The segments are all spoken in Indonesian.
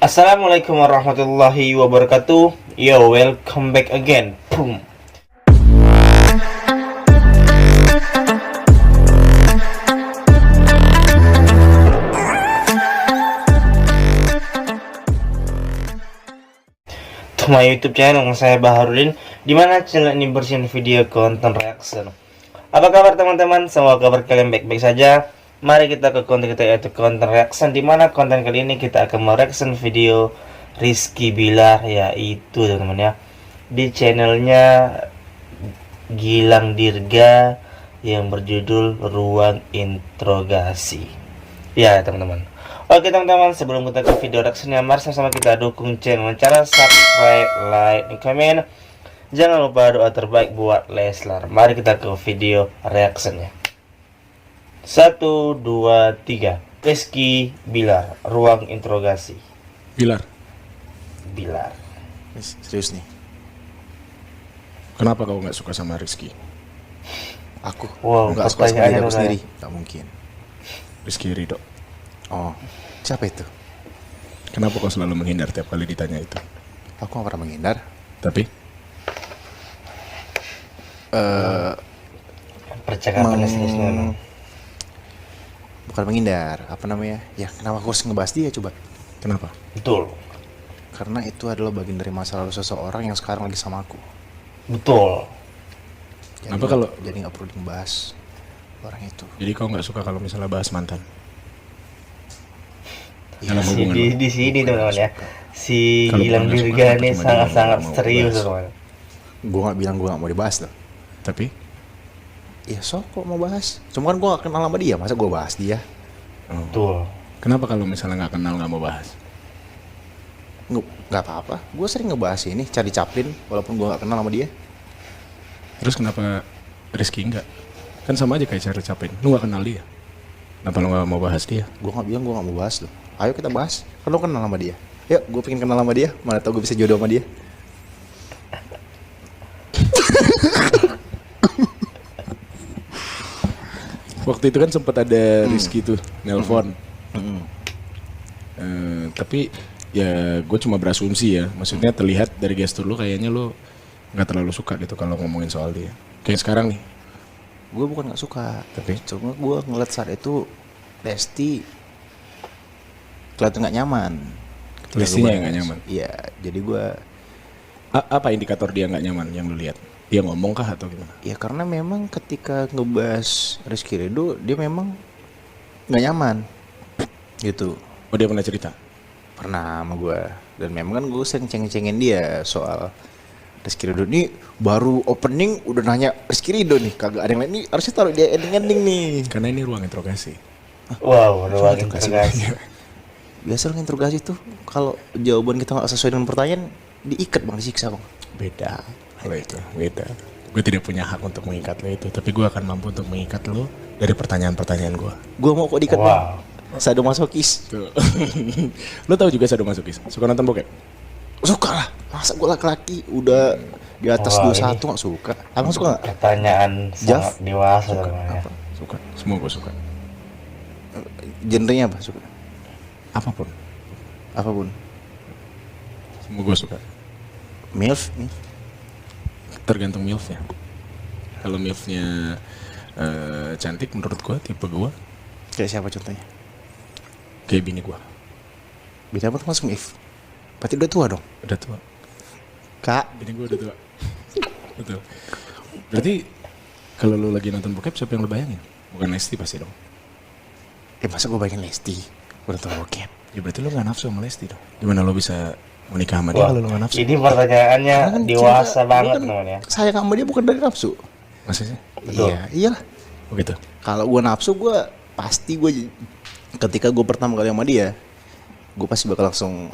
Assalamualaikum warahmatullahi wabarakatuh. Yo, welcome back again. Boom. To my YouTube channel, saya Baharudin. Dimana channel ini berisikan video konten reaction. Apa kabar teman-teman? Semoga kabar kalian baik-baik saja. Mari kita ke konten kita, yaitu konten reaction. Dimana konten kali ini kita akan mereaction video Rizky Bilar, yaitu teman-teman ya, di channelnya Gilang Dirga yang berjudul Ruang Interogasi. Ya teman-teman. Oke teman-teman, sebelum kita ke video reactionnya, mari sama-sama kita dukung channel cara subscribe, like, dan komen. Jangan lupa doa terbaik buat Leslar. Mari kita ke video reactionnya. 1, 2, 3. Rizky Bilar, Ruang Interogasi. Bilar. Serius nih, Kenapa kau nggak suka sama Rizky? aku Wow, nggak suka sama diri pertanyaannya aku udah- sendiri, nggak mungkin. Rizky Ridho. Oh, siapa itu? Kenapa kau selalu menghindar tiap kali ditanya itu? Aku nggak pernah menghindar. Tapi Percakapannya serius memang. Bukan menghindar, apa namanya? Ya, kenapa aku harus ngebahas dia coba? kenapa? Betul. Karena itu adalah bagian dari masa lalu seseorang yang sekarang lagi sama aku. Betul. Jadi, Apa kalau- jadi nggak perlu dibahas orang itu. Jadi kau nggak suka kalau misalnya bahas mantan? Iya, Dalam hubungan Di sini teman-teman ya, si Kalau Gilang bukan nggak Dirga suka, ini cuma dia sangat-sangat nggak mau serius bahas. teman-teman. gue nggak bilang gue nggak mau dibahas loh. Tapi Ya sok kok mau bahas. Cuma kan gue gak kenal sama dia, masa gue bahas dia? Betul. kenapa kalau misalnya nggak kenal nggak mau bahas? Nggak apa-apa. Gue sering ngebahas ini, Charlie Chaplin, walaupun gue nggak kenal sama dia. Terus kenapa Rizky nggak? Kan sama aja kayak Charlie Chaplin. Lu nggak kenal dia. Kenapa lu nggak mau bahas dia? Gue nggak bilang gue nggak mau bahas loh. Ayo kita bahas. Kan lo kenal sama dia. Yuk, gue pengen kenal sama dia. Mana tau gue bisa jodoh sama dia. Waktu itu kan sempat ada Rizky tuh nelpon. Tapi ya gue cuma berasumsi ya. Maksudnya terlihat dari gestur lu kayaknya lu nggak terlalu suka gitu kalau ngomongin soal dia. Kayak sekarang nih. Gue bukan nggak suka, Tapi? cuma gue ngeliat saat itu Lesti kelihatan nggak nyaman. Ketika Lestinya gua yang nggak bahas. nyaman? Iya, jadi gue Apa indikator dia nggak nyaman yang lu lihat? Dia ngomong kah atau gimana? ya karena memang ketika ngebahas Rizky Ridho dia memang nggak nyaman gitu. Oh dia pernah cerita? Pernah sama gue, dan memang kan gue sering ceng-cengin dia soal Rizky Ridho. Ini baru opening udah nanya Rizky Ridho nih, kagak ada yang lain nih, harusnya taruh dia ending-ending nih. Karena ini ruang interogasi. Wow, Ruang Interogasi. Interogasi. Biasa lo interogasi tuh kalau jawaban kita nggak sesuai dengan pertanyaan diikat bang, disiksa bang. Beda. Kalau itu beda. Gue tidak punya hak untuk mengikat lo itu, tapi gue akan mampu untuk mengikat lo dari pertanyaan-pertanyaan gue. Gue mau kok diikat bang. Wow. Sadomasokis. Tuh. Lo tahu juga sadomasokis? Suka nonton bokep? Suka lah. Masa gue laki-laki udah di atas Wah, 21 nggak suka? Abang suka nggak? Pertanyaan Jaf? sangat dewasa Suka. teman-teman ya. Apa? Suka. Semua gue suka. Genrenya apa? Suka? Apapun. Apapun. Semua gue suka. Milf? Tergantung milfnya. Kalau milfnya cantik menurut gue, tipe gue, Kayak siapa contohnya? kayak bini gue. Beda apa tuh masuk milf? Berarti udah tua dong? Udah tua. Kak? Bini gue udah tua. Betul. Berarti kalau lu lagi nonton bokep siapa yang lu bayangin? Bukan Lesti pasti dong. Masa gue bayangin Lesti? Udah tua bokep. Ya berarti lu gak nafsu sama Lesti dong. Gimana lu bisa menikah sama dia Wah, kalau lu gak nafsu? ini pertanyaannya Karena kan dewasa cinta, banget gua kan teman ya. sayang sama dia bukan dari nafsu. Maksudnya? Betul. Iya, iyalah. Begitu. Kalau gue nafsu, gue pasti ketika gue pertama kali sama dia, gue pasti bakal langsung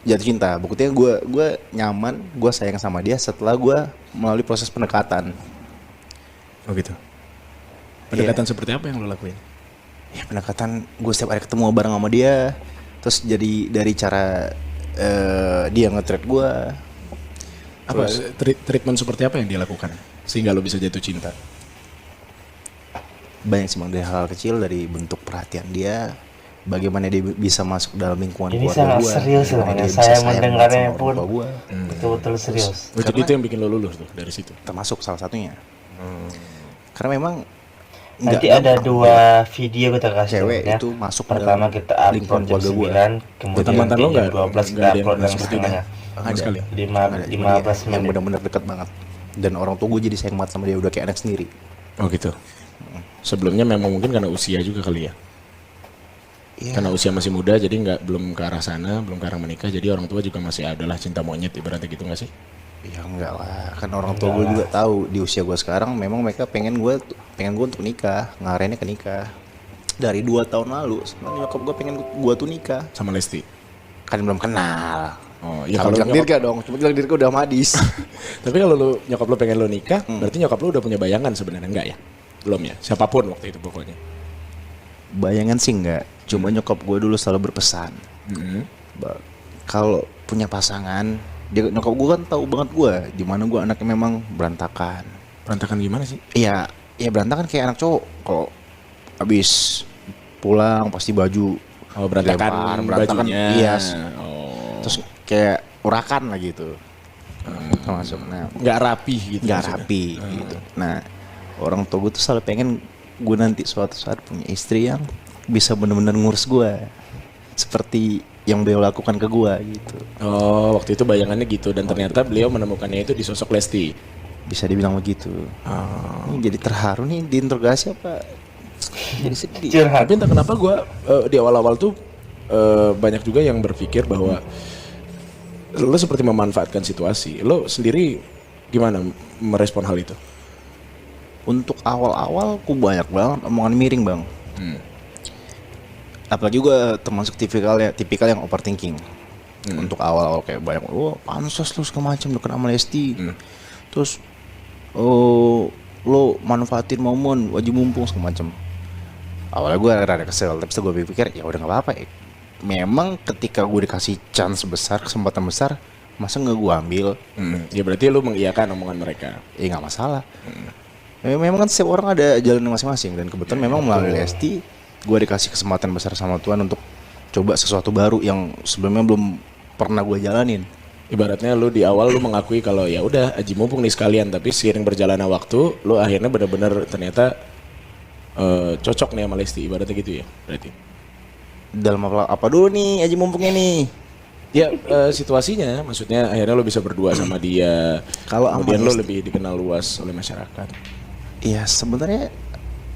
jatuh cinta. Buktinya gue nyaman, gue sayang sama dia setelah gue melalui proses pendekatan. Oh gitu. Pendekatan seperti apa yang lu lakuin? Ya pendekatan, gue setiap hari ketemu bareng sama dia, terus jadi dari cara dia nge-treat gue. Apa treatment seperti apa yang dia lakukan sehingga lu bisa jatuh cinta? Banyak sih bang, dari hal-hal kecil, dari bentuk perhatian dia, bagaimana dia bisa masuk dalam lingkungan Ini keluarga sangat gue. serius namanya. Saya mendengarnya pun Gue. betul-betul serius. Jadi itu yang bikin lo lulus tuh dari situ. Termasuk salah satunya. Karena memang Nanti nggak ada gampang 2 video kita kasih cewek ya. itu masuk Pertama dalam kita upload lingkungan jam keluarga gua. 9, kemudian Mantan lo di jam 12 nggak kita ada yang upload yang seperti setengahnya. Sama sekali. 15 yang menit. benar-benar dekat banget. Dan orang tua gue jadi sayang banget sama dia, udah kayak anak sendiri. Oh gitu. Sebelumnya memang mungkin karena usia juga kali ya. Iya. Karena usia masih muda jadi belum ke arah sana, belum ke arah menikah, jadi orang tua juga masih adalah cinta monyet ibaratnya gitu nggak sih? Ya enggak lah, kan orang tua gue juga tahu di usia gue sekarang memang mereka pengen gue untuk nikah, ngarahinnya ke nikah. Dari 2 tahun lalu, sebenarnya nyokap gue pengen gue tuh nikah. Sama Lesti. Kan belum kenal. Oh iya, Kalau kalau bilang Dirga dong, cuma bilang Dirga udah madis. Tapi kalau nyokap lo pengen lo nikah, berarti nyokap lo udah punya bayangan sebenarnya enggak ya? Belum ya? Siapapun waktu itu pokoknya. Bayangan sih enggak, cuma nyokap gue dulu selalu berpesan. Kalau punya pasangan, nyokap gue kan tahu banget gue, di mana gue anaknya memang berantakan. Berantakan gimana sih? Iya, ya berantakan kayak anak cowok. Kalau habis pulang pasti baju Berantakan berantakan, bajunya. iya. Oh. Terus kayak urakan lah gitu. Termasuk. Nah, Nggak rapi gitu. nggak maksudnya. rapi gitu. Nah, orang tua gue tuh selalu pengen gue nanti suatu saat punya istri yang bisa benar-benar ngurus gue seperti yang beliau lakukan ke gue gitu. Oh, waktu itu bayangannya gitu dan ternyata beliau menemukannya itu di sosok Lesti. Bisa dibilang begitu. Ini jadi terharu nih diinterogasi apa? Jadi sedih. Curhat. Tapi entah kenapa gue di awal-awal tuh banyak juga yang berpikir bahwa lo seperti memanfaatkan situasi. Lo sendiri gimana merespon hal itu? Untuk awal-awal aku banyak banget omongan miring bang. Apalagi gue termasuk tipikal yang overthinking. Untuk awal-awal kayak banyak, pansos lu segala macam deket sama Lesti. Terus lo manfaatin momen wajib mumpung segala macam. Awalnya gue rada kesel, tapi setelah gue pikir ya udah nggak apa-apa. Memang ketika gue dikasih chance besar, kesempatan besar, masa nggak gue ambil? Ya berarti lo mengiyakan omongan mereka. Nggak masalah. Memang kan setiap orang ada jalan masing-masing, dan kebetulan memang melalui Lesti gue dikasih kesempatan besar sama Tuhan untuk coba sesuatu baru yang sebelumnya belum pernah gue jalanin. Ibaratnya lo di awal lo mengakui kalau ya udah aji mumpung nih sekalian, tapi seiring berjalannya waktu lo akhirnya benar-benar ternyata cocok nih sama Lesti, ibaratnya gitu ya berarti. Dalam apa dulu nih aji mumpungnya nih? Ya situasinya, maksudnya akhirnya lo bisa berdua sama dia. Kalau kemudian sama lo Lesti. lebih dikenal luas oleh masyarakat. Iya sebenarnya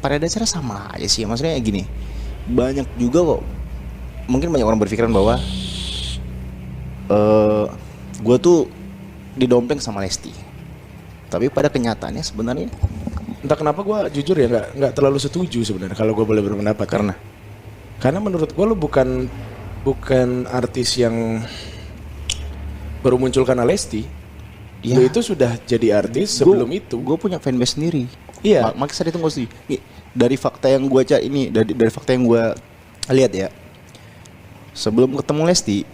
pada dasarnya sama aja sih. Maksudnya gini, banyak juga kok. Mungkin banyak orang berpikiran bahwa gue tuh didompleng sama Lesti. Tapi pada kenyataannya sebenarnya Entah kenapa gue jujur ya nggak terlalu setuju sebenarnya kalau gue boleh berpendapat. Karena menurut gue lo bukan artis yang baru muncul karena Lesti. Ya. Lo itu sudah jadi artis sebelum itu. gue punya fanbase sendiri. Iya. Makanya saya itu nggak setuju. Nih, dari fakta yang gue cari ini, dari fakta yang gue lihat ya, sebelum ketemu Lesti,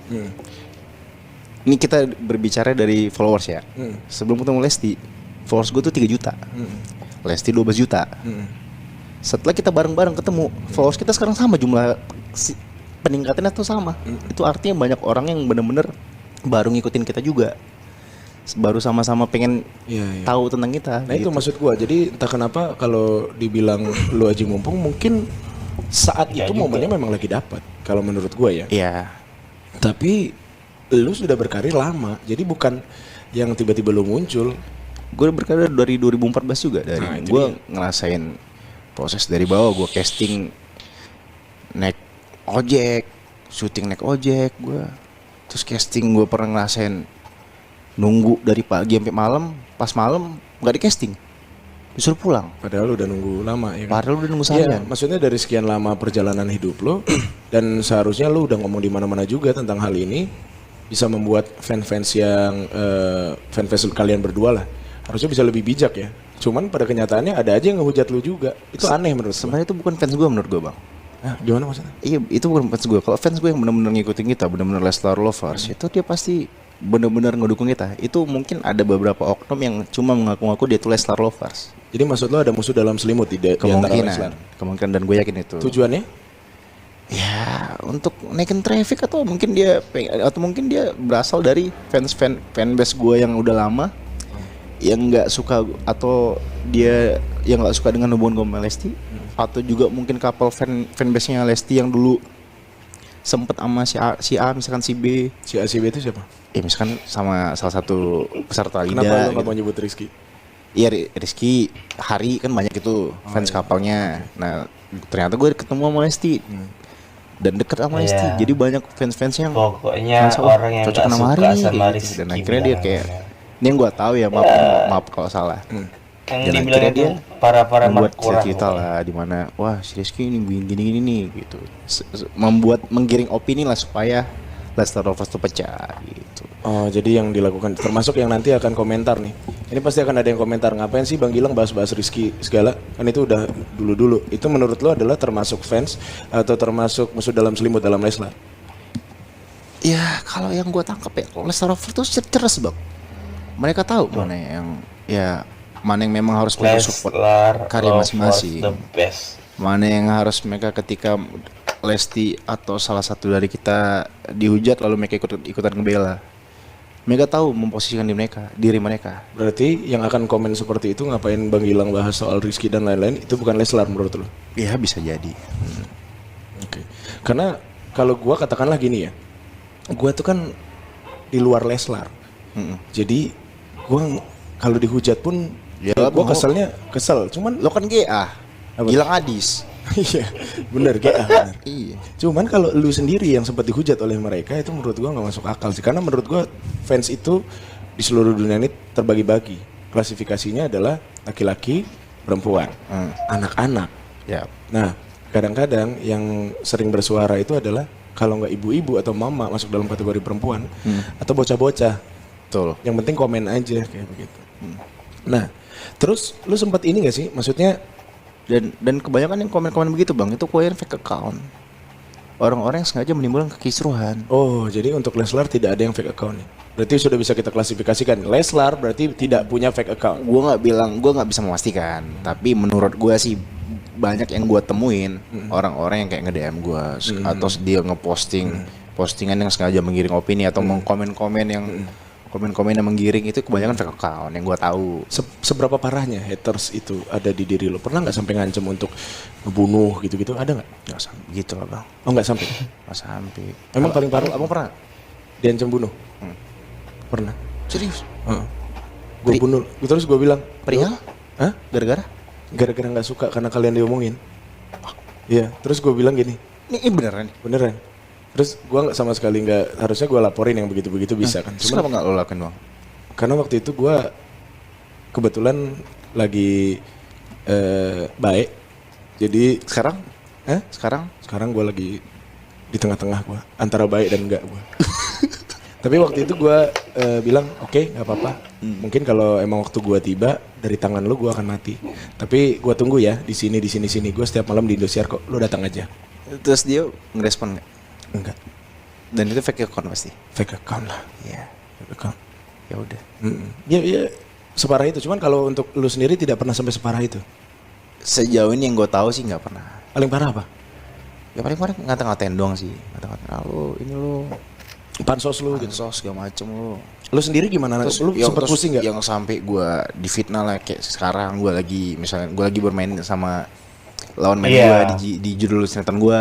ini kita berbicara dari followers ya. Sebelum ketemu Lesti, followers gue tuh 3 juta. Lesti 12 juta. Setelah kita bareng-bareng ketemu, followers kita sekarang sama jumlah peningkatannya tuh sama. Itu artinya banyak orang yang bener-bener baru ngikutin kita juga. Baru sama-sama pengen Iya. tahu tentang kita. Nah itu maksud gua. Jadi entah kenapa kalau dibilang lu aji mumpung, mungkin saat Ya itu juga. momennya memang lagi dapat. Kalau menurut gua ya. Iya. Tapi lu sudah berkarir lama. Jadi bukan yang tiba-tiba lu muncul. Gue berkarir dari 2014 juga. Nah, Dari itu gue dia. ngerasain proses dari bawah. Gue casting naik ojek, syuting naik ojek. Gue terus casting gue pernah ngerasain nunggu dari pagi sampai malam. Pas malam nggak di casting, disuruh pulang. Padahal lu udah nunggu lama ya kan? Padahal udah nunggu Iya, seharian. maksudnya dari sekian lama perjalanan hidup lo dan seharusnya lo udah ngomong di mana-mana juga tentang hal ini, bisa membuat fans-fans yang fans kalian berdua lah harusnya bisa lebih bijak ya. Cuman pada kenyataannya ada aja yang ngehujat lu juga. Itu aneh menurut gua. Sebenarnya itu bukan fans gue menurut gue bang. Nah, gimana maksudnya? Iya itu bukan fans gue. Kalau fans gue yang benar-benar ngikutin kita, benar-benar Leslar lovers, itu dia pasti benar-benar ngedukung kita. Itu mungkin ada beberapa oknum yang cuma mengaku-ngaku dia tuh Leslar lovers. Jadi maksud lo ada musuh dalam selimut di antara Leslar? Kemungkinan dan gue yakin itu. Tujuannya? Ya untuk naikin traffic atau mungkin dia berasal dari fanbase gue yang udah lama yang nggak suka atau dia yang nggak suka dengan hubungan gue sama Lesti atau juga mungkin couple fanbase-nya Lesti yang dulu sempet sama si A misalkan si B. Si ACB itu siapa? Ya misalkan sama salah satu peserta Lida. Kenapa lu nggak gitu. mau nyebut Rizky? Iya Rizky, Hari kan banyak itu fans couple-nya. Nah ternyata gue ketemu sama Lesti dan deket sama Iya. Lesti. Jadi banyak fans yang Pokoknya merasa, orang yang cocok gak sama suka Hari sama gitu. Rizky Dan akhirnya dia bilang, kayak ini yang gue tahu ya, maaf kalau salah. yang Dan dibilang akhirnya itu dia para membuat kurang cerita lah di mana wah si Rizky ini gini nih gitu. Membuat menggiring opini lah supaya Lester Lovers tuh pecah gitu. Oh, jadi yang dilakukan termasuk yang nanti akan komentar nih. Ini pasti akan ada yang komentar, ngapain sih Bang Gilang bahas-bahas Rizky segala? Kan itu udah dulu-dulu. Itu menurut lo adalah termasuk fans atau termasuk musuh dalam selimut dalam Leslar? Ya kalau yang gue tangkap ya Lester Lovers tuh cerdas bang. Mereka tahu mana yang memang harus mereka support Leslar karya Lovers masing-masing. the best. Mana yang harus mereka ketika Lesti atau salah satu dari kita dihujat lalu mereka ikutan ngebela. Mereka tahu memposisikan diri mereka. Berarti yang akan komen seperti itu ngapain Bang Gilang bahas soal Rizky dan lain-lain itu bukan Leslar menurut lo? Ya bisa jadi. Oke. Karena kalau gua katakanlah gini ya. Gua tuh kan di luar Leslar. Jadi gua kalau dihujat pun Ya, gua kesel. Cuman Lo kan GA. Apa? Gilang Adis. iya, bener bener. Iya. Cuman kalau lu sendiri yang sempat dihujat oleh mereka itu menurut gua nggak masuk akal sih. Karena menurut gua fans itu di seluruh dunia ini terbagi-bagi. Klasifikasinya adalah laki-laki, perempuan, anak-anak. Ya. Nah, kadang-kadang yang sering bersuara itu adalah kalau nggak ibu-ibu atau mama masuk dalam kategori perempuan atau bocah-bocah. Betul. Yang penting komen aja kayak begitu. Nah, terus lu sempat ini nggak sih? Maksudnya Dan kebanyakan yang komen-komen begitu bang itu koin fake account. Orang-orang yang sengaja menimbulkan kekisruhan. oh, jadi untuk Leslar tidak ada yang fake account nih. Berarti sudah bisa kita klasifikasikan. Leslar berarti tidak punya fake account. Gue nggak bisa memastikan. Tapi menurut gue sih banyak yang gue temuin orang-orang yang kayak nge-DM gue atau dia ngeposting postingan yang sengaja menggiring opini atau mengkomen-komen yang komen-komen yang menggiring itu kebanyakan fake account yang gue tahu. Seberapa parahnya haters itu ada di diri lo? Pernah nggak sampai ngancem untuk ngebunuh gitu-gitu? Ada nggak? Nggak sampai gitu lah bang. Oh, nggak sampai. Nggak sampai. Emang paling parah Abang pernah? diancam bunuh? Pernah. Serius? Gue bunuh. Terus gue bilang, Perihal? hah? Gara-gara? Gara-gara nggak suka karena kalian diomongin. Iya. Terus gue bilang gini, Ini beneran nih. beneran. Terus gue nggak sama sekali nggak, harusnya gue laporin yang begitu-begitu bisa kan. Terus kenapa nggak lo lakuin bang? Karena waktu itu gue kebetulan lagi baik. Jadi Sekarang? Sekarang? sekarang gue lagi di tengah-tengah gue antara baik dan enggak gue. Tapi waktu itu gue bilang oke, nggak apa-apa. Mungkin kalau emang waktu gue tiba dari tangan lu gue akan mati. Tapi gue tunggu ya di sini. Gue setiap malam di Indosiar kok. Lu datang aja. Terus dia ngerespon nggak? Enggak. Dan itu fake account pasti. Fake account lah. Iya. Fake account. Ya udah. Ya separah itu. Cuman kalau untuk lu sendiri tidak pernah sampai separah itu. Sejauh ini yang gue tahu sih nggak pernah. Paling parah apa? Ya paling ngata-ngatain doang sih. Ngata-ngatain lu ini lu Pansos lu gitu. sos segala macem lu. Lu sendiri gimana? Lu sempet pusing nggak? Yang sampai gue difitnah lah kayak sekarang gue lagi misalnya gue lagi bermain sama lawan main Iya. gue di judul sinetron gue.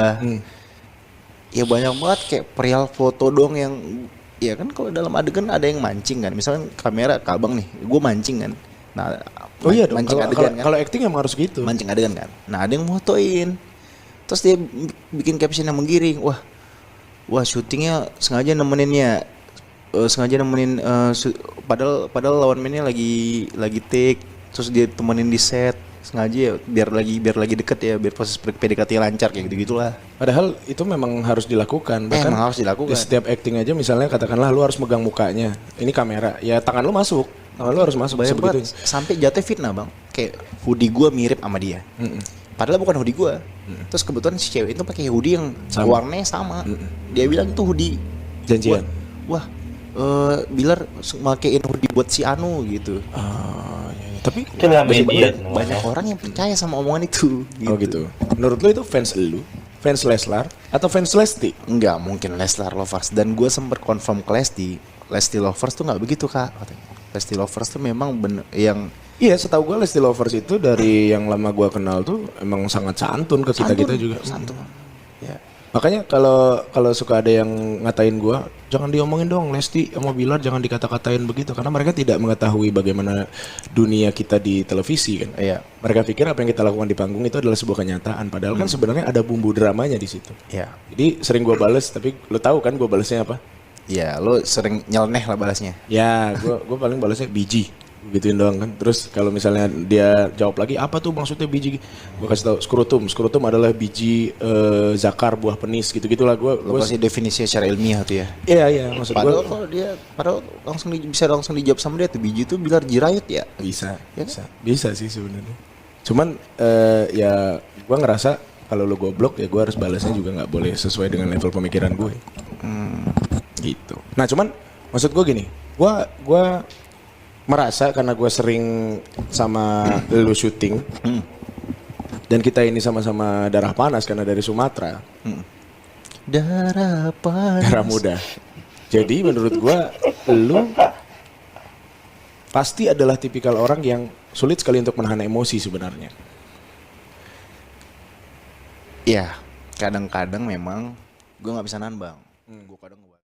Ya banyak banget kayak perihal foto dong yang ya kan kalau dalam adegan ada yang mancing kan. Misalnya kamera ke abang nih, gue mancing kan. Nah, Oh iya dong. mancing Kalau adegan kan. kalau acting emang harus gitu. Mancing adegan kan. Nah, ada yang motoin. Terus dia bikin caption yang menggiring. Wah, syutingnya sengaja nemeninnya. Sengaja nemenin padahal lawan mainnya lagi take. Terus dia temenin di set. Sengaja ya biar lagi deket ya, biar proses PDKT lancar kayak gitu-gitulah. Padahal itu memang harus dilakukan. Bahkan Emang harus dilakukan. di setiap acting aja misalnya katakanlah lu harus megang mukanya. Ini kamera. Ya tangan lu masuk. Tangan lu harus masuk Banyak sebegitunya. banget sampai jatuh fitnah, Bang. Kayak hoodie gua mirip sama dia. Padahal bukan hoodie gua. Terus kebetulan si cewek itu pakai hoodie yang warnanya sama. Dia bilang itu hoodie Janjian. Wah, Bilar makein hoodie buat si Anu gitu. Iya. Tapi Itu namanya dia Banyak orang yang percaya sama omongan itu. oh gitu. Menurut lu itu fans lu, fans Leslar Atau fans Lesti? Enggak mungkin Leslar Lovers. Dan gue sempet confirm ke Lesti Lovers tuh nggak begitu kak katanya. Lesti Lovers tuh memang bener yang Iya, setahu gue Lesti Lovers itu dari yang lama gue kenal tuh emang sangat santun ke kita-kita juga. santun. Ya. Makanya kalau suka ada yang ngatain gue, jangan diomongin dong Lesti sama Bilar, jangan dikata-katain begitu. Karena mereka tidak mengetahui bagaimana dunia kita di televisi kan. Iya. Mereka pikir apa yang kita lakukan di panggung itu adalah sebuah kenyataan. Padahal kan sebenarnya ada bumbu dramanya di situ. Iya. Jadi sering gue bales, tapi lo tahu kan gue balesnya apa? Ya, lo sering nyeleneh lah balasnya. Ya, gue paling balasnya biji, gituin doang kan. Terus kalau misalnya dia jawab lagi, apa tuh maksudnya biji? Gue kasih tahu skrotum. Skrotum adalah biji zakar buah penis gitu-gitulah. Lo kasih definisinya secara ilmiah tuh ya. Iya, maksud gue Padahal kalau dia, bisa langsung dijawab sama dia tuh biji itu Bilar Jirayut ya. bisa, Ya bisa sih sebenarnya. Cuman ya gue ngerasa kalau lo goblok ya gue harus balasnya juga nggak boleh sesuai dengan level pemikiran gue. Gitu. Nah cuman maksud gue gini, gue merasa karena gue sering sama lu syuting dan kita ini sama-sama darah panas karena dari Sumatera, Darah panas. darah muda. Jadi menurut gue lu pasti adalah tipikal orang yang sulit sekali untuk menahan emosi sebenarnya. Ya, kadang-kadang memang gue nggak bisa nahan bang. Gue kadang